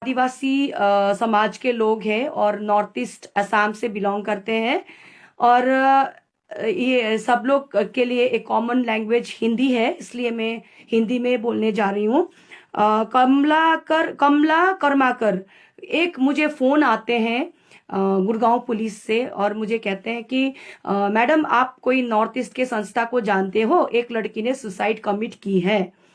आदिवासी समाज के लोग हैं और नॉर्थ ईस्ट असम से बिलोंग करते हैं। और ये सब लोग के लिए एक कॉमन लैंग्वेज हिंदी है, इसलिए मैं हिंदी में बोलने जा रही हूँ। कमला कर्माकर, एक मुझे फोन आते हैं गुड़गांव पुलिस से और मुझे कहते हैं कि मैडम आप कोई नॉर्थ ईस्ट के संस्था को जानते हो, एक लड़की ने सुसाइड कमिट की है।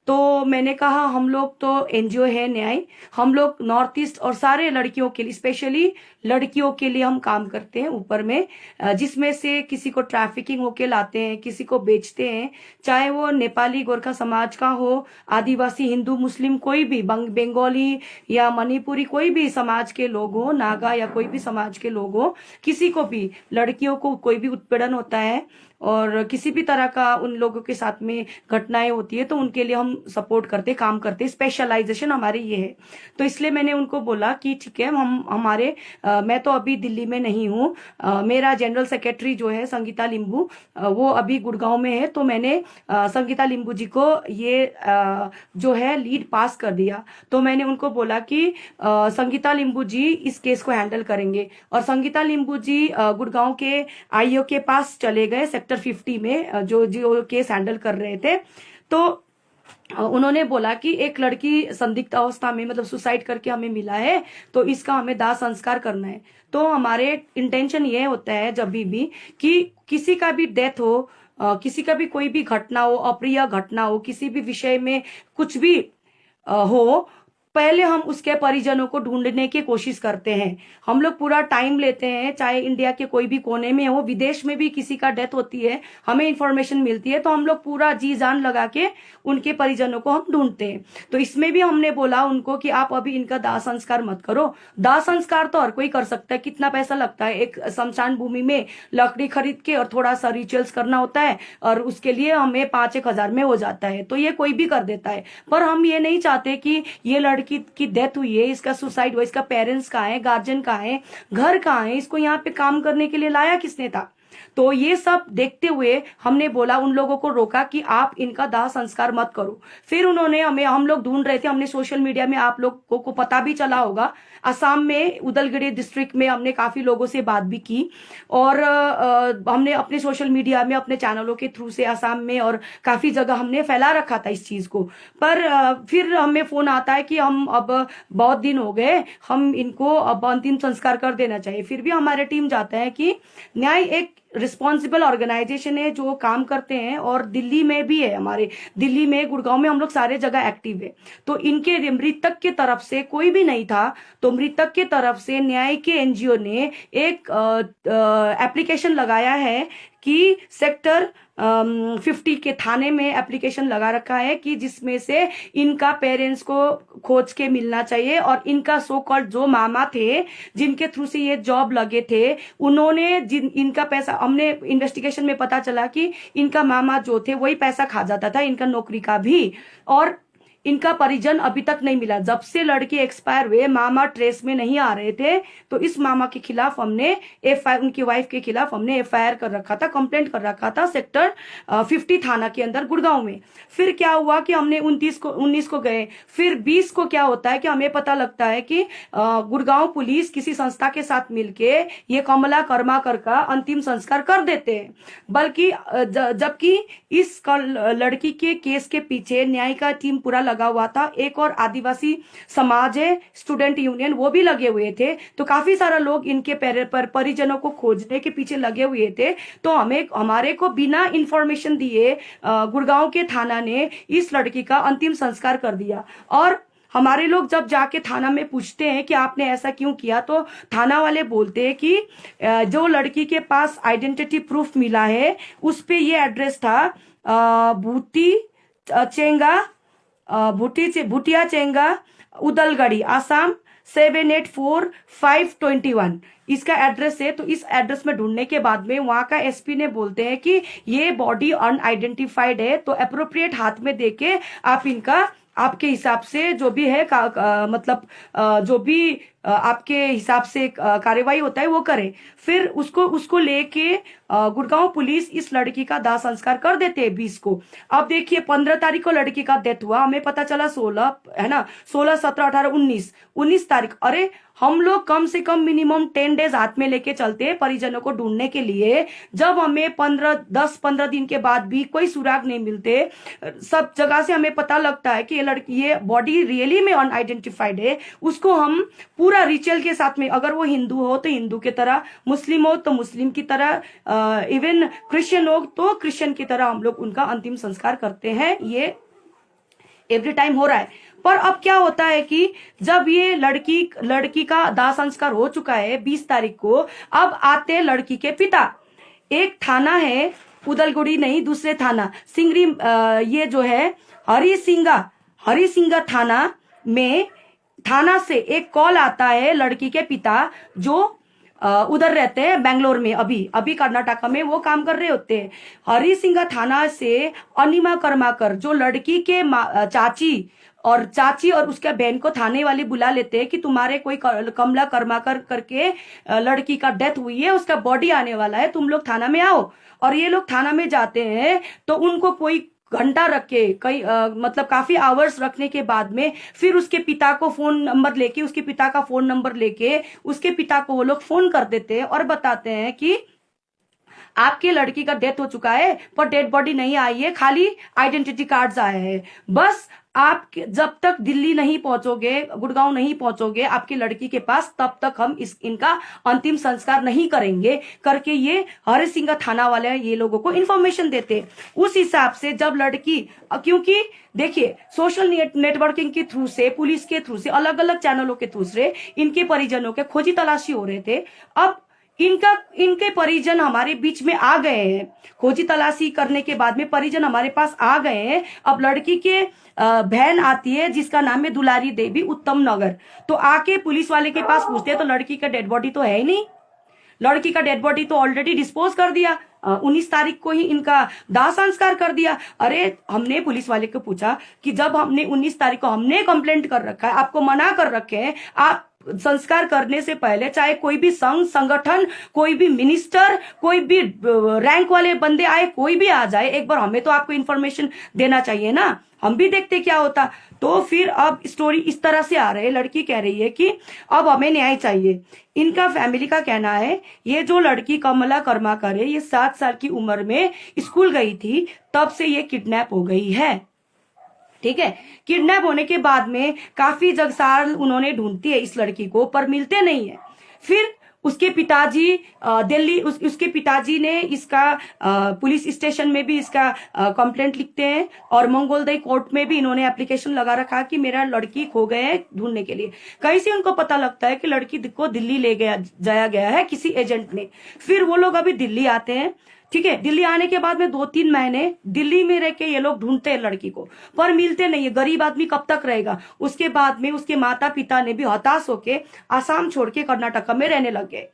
तो मैंने कहा हम लोग तो एनजीओ है न्याय, हम लोग नॉर्थ ईस्ट और सारे लड़कियों के लिए, स्पेशली लड़कियों के लिए हम काम करते हैं ऊपर में, जिसमें से किसी को ट्रैफिकिंग होके लाते हैं, किसी को बेचते हैं, चाहे वो नेपाली गोरखा समाज का हो, आदिवासी हिंदू मुस्लिम कोई भी, बंगाली या मणिपुरी कोई भी समाज के लोग हो, नागा या कोई भी समाज के लोग हो, किसी को भी, लड़कियों को कोई भी उत्पीड़न होता है और किसी भी तरह का उन लोगों के साथ में घटनाएं होती है तो उनके लिए हम सपोर्ट करते, काम करते, स्पेशलाइजेशन हमारी ये है। तो इसलिए मैंने उनको बोला कि ठीक है, हम हमारे मैं तो अभी दिल्ली में नहीं हूँ, मेरा जनरल सेक्रेटरी जो है संगीता लिंबू, वो अभी गुड़गांव में है, तो मैंने संगीता लिंबू जी को ये जो है लीड पास कर दिया। तो मैंने उनको बोला कि संगीता लिंबू जी इस केस को हैंडल करेंगे, और संगीता लिंबू जी गुड़गांव के आईओ के पास चले गए सेक्टर 50 में, जो जो केस हैंडल कर रहे थे। तो उन्होंने बोला कि एक लड़की संदिग्ध अवस्था में, मतलब सुसाइड करके हमें मिला है, तो इसका हमें दाह संस्कार करना है। तो हमारे इंटेंशन ये होता है जब भी कि किसी का भी डेथ हो, किसी का भी कोई भी घटना हो, अप्रिय घटना हो, किसी भी विषय में कुछ भी हो, पहले हम उसके परिजनों को ढूंढने की कोशिश करते हैं। हम लोग पूरा टाइम लेते हैं, चाहे इंडिया के कोई भी कोने में हो, विदेश में भी किसी का डेथ होती है, हमें इंफॉर्मेशन मिलती है, तो हम लोग पूरा जी जान लगा के उनके परिजनों को हम ढूंढते हैं। तो इसमें भी हमने बोला उनको कि आप अभी इनका दाह संस्कार मत करो। दाह संस्कार तो हर कोई कर सकता है, कितना पैसा लगता है, एक शमशान भूमि में लकड़ी खरीद के और थोड़ा सा रिचुअल्स करना होता है, और उसके लिए हमें 5-1 हजार में हो जाता है, तो ये कोई भी कर देता है। पर हम ये नहीं चाहते कि ये लड़की की डेथ हुई है, इसका सुसाइड हुआ, इसका पेरेंट्स कहाँ है, गार्जियन कहाँ है, घर कहाँ है, इसको यहाँ पे काम करने के लिए लाया किसने था। तो ये सब देखते हुए हमने बोला, उन लोगों को रोका कि आप इनका दाह संस्कार मत करो। फिर उन्होंने हम लोग ढूंढ रहे थे, हमने सोशल मीडिया में, आप लोगों को पता भी चला होगा, असम में उदलगुरी डिस्ट्रिक्ट में हमने काफी लोगों से बात भी की, और हमने अपने सोशल मीडिया में, अपने चैनलों के थ्रू से असम में और काफी जगह हमने फैला रखा था इस चीज को। पर फिर हमें फोन आता है कि हम अब बहुत दिन हो गए, हम इनको अब अंतिम संस्कार कर देना चाहिए। फिर भी हमारे टीम जाता है कि न्याय एक रिस्पॉन्सिबल ऑर्गेनाइजेशन है जो काम करते हैं, और दिल्ली में भी है, हमारे दिल्ली में, गुड़गांव में, हम लोग सारे जगह एक्टिव है। तो इनके मृतक के तरफ से कोई भी नहीं था, तो मृतक के तरफ से न्याय के एनजीओ ने एक एप्लीकेशन लगाया है कि सेक्टर 50 के थाने में एप्लीकेशन लगा रखा है कि जिसमें से इनका पेरेंट्स को खोज के मिलना चाहिए, और इनका सो कॉल्ड जो मामा थे जिनके थ्रू से ये जॉब लगे थे, उन्होंने इनका पैसा, हमने इन्वेस्टिगेशन में पता चला कि इनका मामा जो थे वही पैसा खा जाता था, इनका नौकरी का भी, और इनका परिजन अभी तक नहीं मिला। जब से लड़के एक्सपायर हुए, मामा ट्रेस में नहीं आ रहे थे, तो इस मामा के खिलाफ हमने उनकी वाइफ के खिलाफ हमने एफआईआर कर रखा था, कंप्लेंट कर रखा था सेक्टर 50 थाना के अंदर गुड़गांव में। फिर क्या हुआ कि हमने 19 को गए, फिर 20 को क्या होता है कि हमें पता लगता है कि गुड़गांव पुलिस किसी संस्था के साथ मिलके ये कमला कर्माकर का अंतिम संस्कार कर देते हैं। बल्कि जबकि इस लड़की के केस के पीछे न्याय का टीम पूरा लगा हुआ था, एक और आदिवासी समाज है, स्टूडेंट यूनियन, वो भी लगे हुए थे। तो काफी सारा लोग इनके परिजनों को खोजने के पीछे लगे हुए थे। तो हमारे को बिना इंफॉर्मेशन दिए गुड़गांव के थाना ने इस लड़की का अंतिम संस्कार कर दिया। और हमारे लोग जब जाके थाना में पूछते हैं कि आपने ऐसा क्यों किया, तो थाना वाले बोलते हैं कि जो लड़की के पास आइडेंटिटी प्रूफ मिला है उस पे ये एड्रेस था, भूटिया चेंगा, उदलगड़ी, आसाम 784521 इसका एड्रेस है। तो इस एड्रेस में ढूंढने के बाद में वहां का एसपी ने बोलते हैं कि ये बॉडी अनआइडेंटिफाइड है, तो अप्रोप्रिएट हाथ में देके आप इनका, आपके हिसाब से जो भी है मतलब जो भी आपके हिसाब से कार्यवाही होता है वो करे। फिर उसको उसको लेके गुड़गांव पुलिस इस लड़की का दाह संस्कार कर देते हैं 20 को। अब देखिए 15 तारीख को लड़की का डेथ हुआ, हमें पता चला 16, है ना, 16, 17, 18, 19 तारीख। अरे हम लोग कम से कम मिनिमम 10 डेज हाथ में लेके चलते हैं परिजनों को ढूंढने के लिए। जब हमें 10-15 दिन के बाद भी कोई सुराग नहीं मिलते, सब जगह से हमें पता लगता है कि ये लड़की, ये बॉडी रियली में अनआइडेंटिफाइड है, उसको हम पूरा रिचुअल के साथ में, अगर वो हिंदू हो तो हिंदू की तरह, मुस्लिम हो तो मुस्लिम की तरह, इवन क्रिश्चियन हो तो क्रिश्चियन की तरह हम लोग उनका अंतिम संस्कार करते हैं। ये एवरी टाइम हो रहा है। पर अब क्या होता है कि जब ये लड़की का दाह संस्कार हो चुका है 20 तारीख को, अब आते हैं लड़की के पिता। एक थाना है उदलगुड़ी नहीं, दूसरे थाना सिंगरी, ये जो है हरिसिंगा थाना में, थाना से एक कॉल आता है लड़की के पिता जो उधर रहते हैं बेंगलोर में, अभी कर्नाटका में वो काम कर रहे होते हैं। हरिसिंगा थाना से अनिमा कर्माकर जो लड़की के चाची और उसके बहन को थाने वाले बुला लेते हैं कि तुम्हारे कोई कमला कर्माकर करके लड़की का डेथ हुई है, उसका बॉडी आने वाला है, तुम लोग थाना में आओ। और ये लोग थाना में जाते हैं तो उनको कोई घंटा रख के, कई मतलब काफी आवर्स रखने के बाद में फिर उसके पिता को फोन नंबर लेके, उसके पिता का फोन नंबर लेके उसके पिता को वो लोग फोन कर देते हैं और बताते हैं कि आपके लड़की का डेथ हो चुका है पर डेड बॉडी नहीं आई है, खाली आइडेंटिटी कार्ड्स आए हैं। बस आप जब तक दिल्ली नहीं पहुंचोगे, गुड़गांव नहीं पहुंचोगे आपकी लड़की के पास, तब तक हम इनका अंतिम संस्कार नहीं करेंगे करके ये हरिसिंगा थाना वाले ये लोगों को इन्फॉर्मेशन देते। उस हिसाब से जब लड़की, क्योंकि देखिए सोशल नेटवर्किंग के थ्रू से, पुलिस के थ्रू से, अलग अलग चैनलों के थ्रू से इनके परिजनों के खोजी तलाशी हो रहे थे। अब इनके परिजन हमारे बीच में आ गए हैं, खोजी तलाशी करने के बाद में परिजन हमारे पास आ गए हैं। अब लड़की के बहन आती है जिसका नाम है दुलारी देवी उत्तम नगर, तो आके पुलिस वाले के पास पूछते हैं तो लड़की का डेड बॉडी तो है ही नहीं, लड़की का डेड बॉडी तो ऑलरेडी डिस्पोज कर दिया, 19 तारीख को ही इनका दाह संस्कार कर दिया। अरे हमने पुलिस वाले को पूछा कि जब हमने 19 तारीख को हमने कंप्लेंट कर रखा है, आपको मना कर रखे हैं, आप संस्कार करने से पहले चाहे कोई भी संघ संगठन, कोई भी मिनिस्टर, कोई भी रैंक वाले बंदे आए, कोई भी आ जाए, एक बार हमें तो आपको इन्फॉर्मेशन देना चाहिए ना, हम भी देखते क्या होता। तो फिर अब स्टोरी इस तरह से आ रही है, लड़की कह रही है कि अब हमें न्याय चाहिए। इनका फैमिली का कहना है ये जो लड़की कमला कर्माकर है, ये 7 साल की उम्र में स्कूल गई थी, तब से ये किडनैप हो गई है। ठीक है, किडनैप होने के बाद में काफी जगसार उन्होंने ढूंढती है इस लड़की को, पर मिलते नहीं है। फिर उसके पिताजी दिल्ली, उसके पिताजी ने इसका पुलिस स्टेशन में भी इसका कंप्लेंट लिखते हैं और मंगोलदई कोर्ट में भी इन्होंने एप्लीकेशन लगा रखा कि मेरा लड़की खो गए है ढूंढने के लिए। कहीं से उनको पता लगता है कि लड़की को दिल्ली ले जाया गया है किसी एजेंट ने। फिर वो लोग अभी दिल्ली आते हैं। ठीक है, दिल्ली आने के बाद में 2-3 महीने दिल्ली में रह के ये लोग ढूंढते हैं लड़की को, पर मिलते नहीं है। गरीब आदमी कब तक रहेगा। उसके बाद में उसके माता पिता ने भी हताश होके आसाम छोड़ के कर्नाटका में रहने लग गए।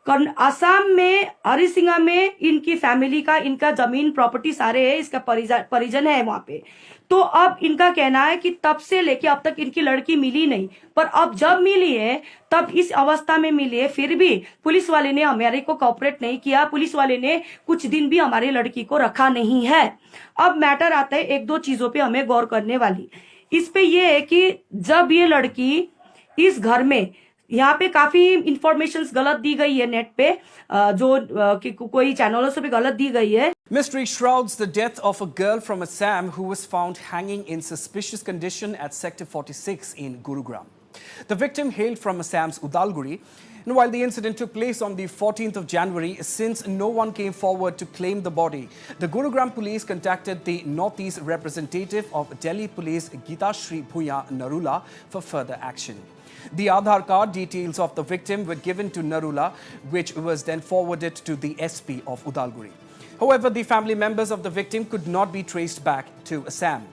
आसाम में हरिसिंगा में इनकी फैमिली का, इनका जमीन प्रॉपर्टी सारे है, इसका परिजन है वहां पे। तो अब इनका कहना है कि तब से लेके अब तक इनकी लड़की मिली नहीं, पर अब जब मिली है तब इस अवस्था में मिली है, फिर भी पुलिस वाले ने हमारे को कोऑपरेट नहीं किया, पुलिस वाले ने कुछ दिन भी हमारी लड़की को रखा नहीं है। अब मैटर आता है 1-2 चीजों पे हमें गौर करने वाली। इस पे ये है कि जब ये लड़की इस घर में, यहाँ पे काफी इंफॉर्मेशन गलत दी गई है नेट पे, जो कोई चैनलों से भी गलत दी गई है। Mystery shrouds the death of a girl from Assam who was found hanging in suspicious condition at Sector 46 in Gurugram. The victim hailed from Assam's Udalguri. And while the incident took place on the 14th of January, since no one came forward to claim the body, the Gurugram police contacted the Northeast representative of Delhi Police, Geetashri Bhuya Narula, for further action. The Aadhaar card details of the victim were given to Narula, which was then forwarded to the SP of Udalguri. However, the family members of the victim could not be traced back to Assam.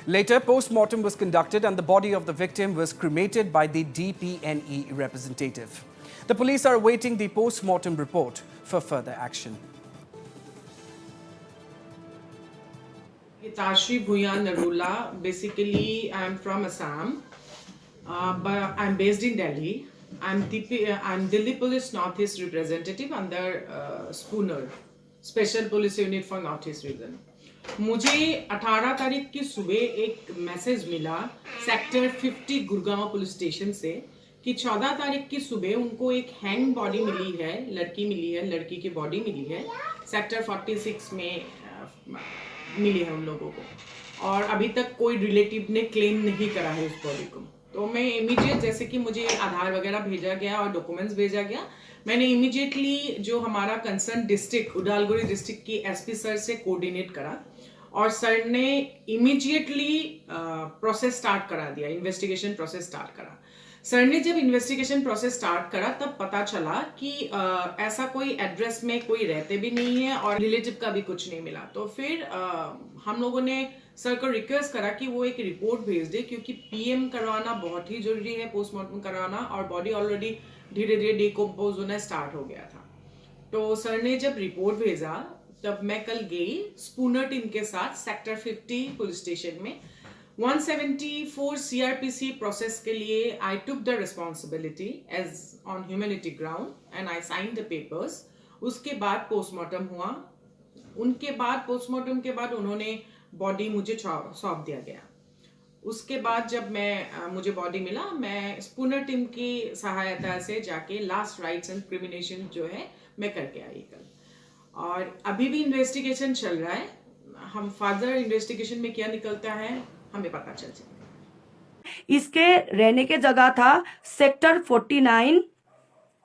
Later, post-mortem was conducted and the body of the victim was cremated by the DPNE representative. The police are awaiting the post-mortem report for further action. Geetashri Bhuya Narula. Basically, I'm from Assam, but I'm based in Delhi. I'm Delhi Police Northeast representative under Spooner, Special Police Unit for Northeast Region. मुझे 18 तारीख की सुबह एक message मिला sector 50 Gurgaon police station से कि 14 तारीख की सुबह उनको एक हैंग बॉडी मिली है, लड़की की बॉडी मिली है सेक्टर 46 में मिली है उन लोगों को, और अभी तक कोई रिलेटिव ने क्लेम नहीं करा है उस बॉडी को। तो मैं इमीडिएट, जैसे कि मुझे आधार वगैरह भेजा गया और डॉक्यूमेंट्स भेजा गया, मैंने इमीडिएटली जो हमारा कंसर्न डिस्ट्रिक्ट उदालगुड़ी डिस्ट्रिक्ट की एसपी सर से कोऑर्डिनेट करा और सर ने इमीडिएटली प्रोसेस स्टार्ट करा दिया, इन्वेस्टिगेशन प्रोसेस स्टार्ट करा। सर ने जब इन्वेस्टिगेशन प्रोसेस स्टार्ट करा तब पता चला कि ऐसा कोई एड्रेस में कोई रहते भी नहीं है और रिलेटिव का भी कुछ नहीं मिला। तो फिर हम लोगों ने सर को रिक्वेस्ट करा कि वो एक रिपोर्ट भेज दे, क्योंकि पीएम करवाना बहुत ही जरूरी है, पोस्टमार्टम करवाना, और बॉडी ऑलरेडी धीरे धीरे डिकम्पोज होना स्टार्ट हो गया था। तो सर ने जब रिपोर्ट भेजा तब मैं कल गई स्पूनर टीम के साथ सेक्टर 50 पुलिस स्टेशन में 174 CRPC प्रोसेस के लिए। I took the responsibility as on humanity ground and I sign the papers. उसके बाद पोस्टमार्टम हुआ, उनके बाद पोस्टमार्टम के बाद उन्होंने बॉडी मुझे सौंप दिया गया। उसके बाद जब मुझे बॉडी मिला, मैं स्पूनर टीम की सहायता से जाके लास्ट राइट्स एंड क्रिमिनेशन जो है मैं करके आई कल, और अभी भी इन्वेस्टिगेशन चल रहा है। हम फर्दर इन्वेस्टिगेशन में क्या निकलता है हमें पता चल जाएगा। इसके रहने के जगह था सेक्टर 49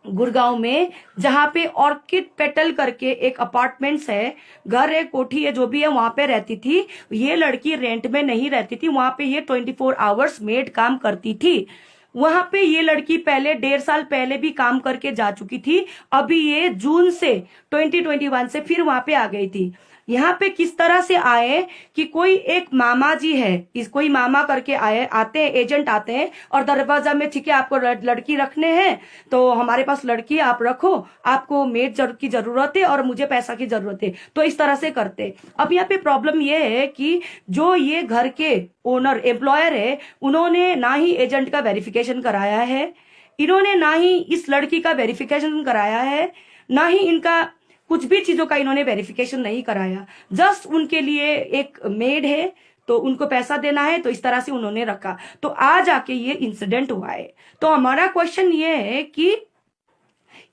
गुड़गांव में, जहां पे ऑर्किड पेटल करके एक अपार्टमेंट्स है, घर है, कोठी है, जो भी है, वहां पे रहती थी। ये लड़की रेंट में नहीं रहती थी, वहां पे ये 24 आवर्स मेड काम करती थी। वहां पे ये लड़की पहले 1.5 साल पहले भी काम करके जा चुकी थी। अभी ये जून से 2021 से फिर वहां पे आ गई थी। यहाँ पे किस तरह से आए कि कोई एक मामा जी है, इस कोई मामा करके आते हैं, एजेंट आते हैं और दरवाजा में, ठीक है आपको लड़की रखने हैं तो हमारे पास लड़की आप रखो, आपको मेड की जरूरत है और मुझे पैसा की जरूरत है, तो इस तरह से करते। अब यहाँ पे प्रॉब्लम ये है कि जो ये घर के ओनर एम्प्लॉयर है, उन्होंने ना ही एजेंट का वेरिफिकेशन कराया है, इन्होंने ना ही इस लड़की का वेरिफिकेशन कराया है, ना ही इनका कुछ भी चीजों का इन्होंने वेरिफिकेशन नहीं कराया। जस्ट उनके लिए एक मेड है तो उनको पैसा देना है, तो इस तरह से उन्होंने रखा, तो आज आके ये इंसिडेंट हुआ है। तो हमारा क्वेश्चन ये है कि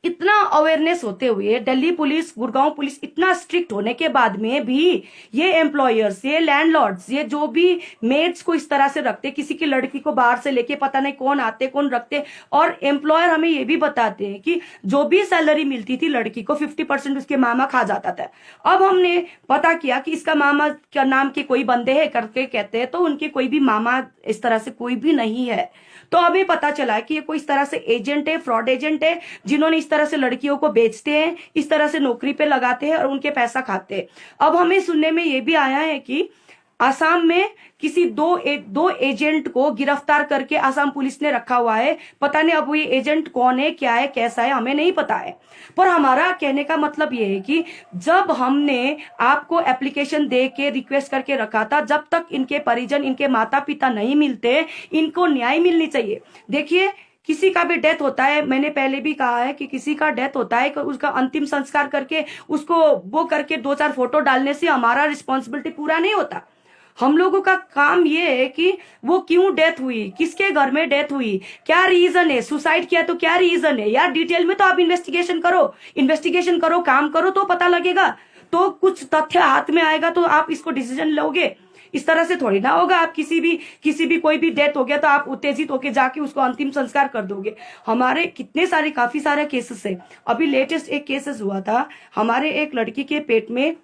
इतना अवेयरनेस होते हुए दिल्ली पुलिस, गुड़गांव पुलिस इतना स्ट्रिक्ट होने के बाद में भी ये एम्प्लॉयर्स, ये लैंडलॉर्ड्स, ये जो भी मेड्स को इस तरह से रखते, किसी की लड़की को बाहर से लेके पता नहीं कौन आते कौन रखते, और एम्प्लॉयर हमें ये भी बताते हैं कि जो भी सैलरी मिलती थी लड़की को 50% उसके मामा खा जाता था। अब हमने पता किया कि इसका मामा क्या नाम के कोई बंदे हैं करके कहते हैं, तो उनके कोई भी मामा इस तरह से कोई भी नहीं है। तो हमें पता चला कि ये कोई इस तरह से एजेंट है, फ्रॉड एजेंट है, जिन्होंने इस तरह से लड़कियों को बेचते हैं, इस तरह से नौकरी पे लगाते हैं और उनके पैसा खाते हैं। अब हमें सुनने में ये भी आया है कि आसाम में किसी दो एजेंट को गिरफ्तार करके आसाम पुलिस ने रखा हुआ है। पता नहीं अब ये एजेंट कौन है, क्या है, कैसा है, हमें नहीं पता है। पर हमारा कहने का मतलब ये है कि जब हमने आपको एप्लीकेशन दे के रिक्वेस्ट करके रखा था, जब तक इनके परिजन, इनके माता पिता नहीं मिलते, इनको न्याय मिलनी चाहिए। देखिए, किसी का भी डेथ होता है, मैंने पहले भी कहा है कि किसी का डेथ होता है, उसका अंतिम संस्कार करके उसको वो करके 2-4 फोटो डालने से हमारा रिस्पॉन्सिबिलिटी पूरा नहीं होता। हम लोगों का काम ये है कि वो क्यों डेथ हुई, किसके घर में डेथ हुई, क्या रीजन है, सुसाइड किया तो क्या रीजन है, यार डिटेल में तो आप इन्वेस्टिगेशन करो, काम करो, तो पता लगेगा, तो कुछ तथ्य हाथ में आएगा तो आप इसको डिसीजन लोगे। इस तरह से थोड़ी ना होगा, आप किसी भी कोई भी डेथ हो गया तो आप उत्तेजित होके जाके उसको अंतिम संस्कार कर दोगे। हमारे काफी सारे केसेस है। अभी लेटेस्ट एक केसेस हुआ था, हमारे एक लड़की के पेट में,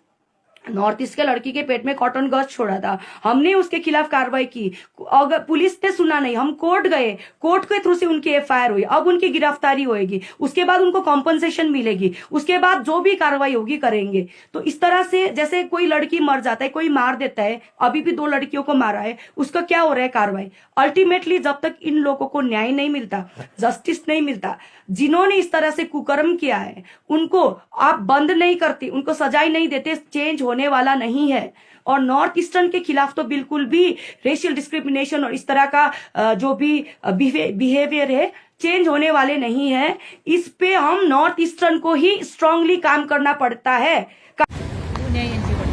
नॉर्थ ईस्ट के लड़की के पेट में कॉटन गज छोड़ा था, हमने उसके खिलाफ कार्रवाई की, अगर पुलिस ने सुना नहीं, हम कोर्ट गए, कोर्ट के थ्रू से उनकी एफआईआर हुई, अब उनकी गिरफ्तारी होगी, उसके बाद उनको कॉम्पनसेशन मिलेगी, उसके बाद जो भी कार्रवाई होगी करेंगे। तो इस तरह से जैसे कोई लड़की मर जाता है, कोई मार देता है, अभी भी 2 लड़कियों को मारा है, उसका क्या हो रहा है कार्रवाई। अल्टीमेटली जब तक इन लोगों को न्याय नहीं मिलता, जस्टिस नहीं मिलता, जिन्होंने इस तरह से कुकर्म किया है, उनको आप बंद नहीं करते, उनको सजाई नहीं देते, चेंज होने वाला नहीं है। और नॉर्थ ईस्टर्न के खिलाफ तो बिल्कुल भी रेशियल डिस्क्रिमिनेशन और इस तरह का जो भी बिहेवियर है, चेंज होने वाले नहीं है। इस पे हम नॉर्थ ईस्टर्न को ही स्ट्रांगली काम करना पड़ता है। न्याय एनजिओबाट